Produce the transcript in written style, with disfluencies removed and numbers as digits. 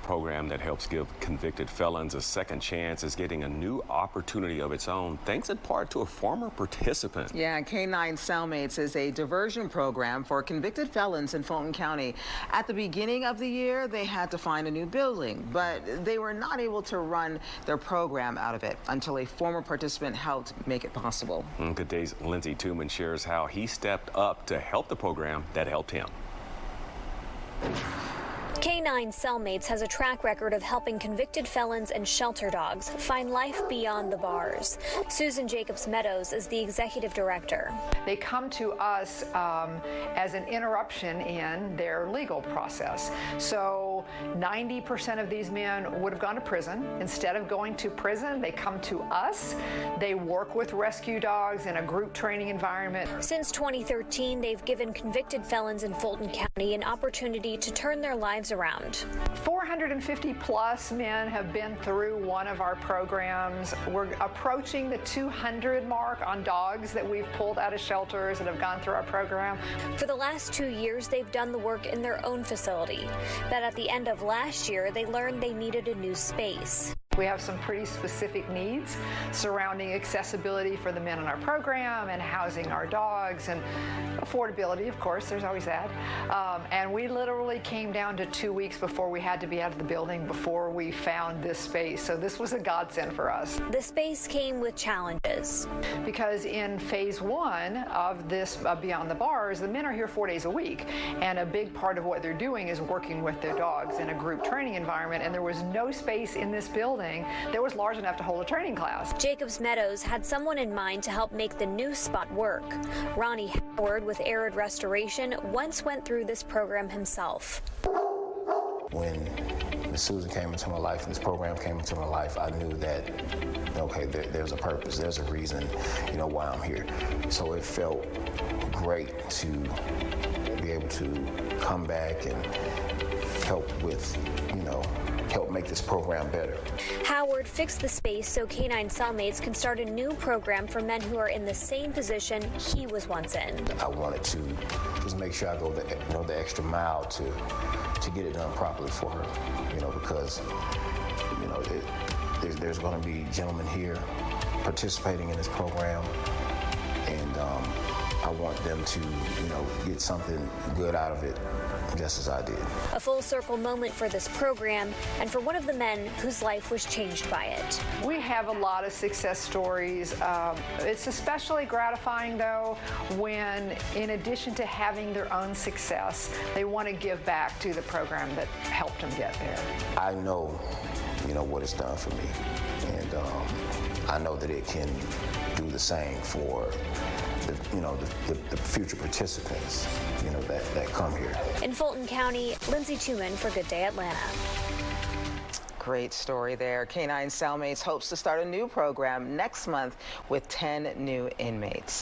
program that helps give convicted felons a second chance is getting a new opportunity of its own, thanks in part to a former participant. Yeah, Canine Cellmates is a diversion program for convicted felons in Fulton County. At the beginning of the year, they had to find a new building, but they were not able to run their program out of it until a former participant helped make it possible. Good Day's Lindsay Tuman shares how he stepped up to help the program that helped him. Canine Cellmates has a track record of helping convicted felons and shelter dogs find life beyond the bars. Susan Jacobs-Meadows is the executive director. They come to us as an interruption in their legal process. So 90% of these men would have gone to prison. Instead of going to prison, they come to us. They work with rescue dogs in a group training environment. Since 2013, they've given convicted felons in Fulton County an opportunity to turn their lives around. 450 plus men have been through one of our programs. We're approaching the 200 mark on dogs that we've pulled out of shelters that have gone through our program. For the last 2 years, they've done the work in their own facility. But at the end of last year, they learned they needed a new space. We have some pretty specific needs surrounding accessibility for the men in our program and housing our dogs and affordability, of course, there's always that. And we literally came down to 2 weeks before we had to be out of the building before we found this space. So this was a godsend for us. The space came with challenges. Because in phase one of this Beyond the Bars, the men are here 4 days a week. And a big part of what they're doing is working with their dogs in a group training environment. And there was no space in this building that was large enough to hold a training class. Jacobs-Meadows had someone in mind to help make the new spot work. Ronnie Howard with Arid Restoration once went through this program himself. When Miss Susan came into my life and this program came into my life, I knew that, okay, there's a purpose, there's a reason, why I'm here. So it felt great to be able to come back and help with, help make this program better. Howard fixed the space so Canine Cellmates can start a new program for men who are in the same position he was once in. I wanted to just make sure I go the extra mile to get it done properly for her, because there's going to be gentlemen here participating in this program, and I want them to get something good out of it, just as I did. A full circle moment for this program and for one of the men whose life was changed by it. We have a lot of success stories. It's especially gratifying, though, when in addition to having their own success, they want to give back to the program that helped them get there. I know, what it's done for me, and I know that it can do the same for the future participants, that come here. In Fulton County, Lindsay Tuman for Good Day Atlanta. Great story there. Canine Cellmates hopes to start a new program next month with 10 new inmates.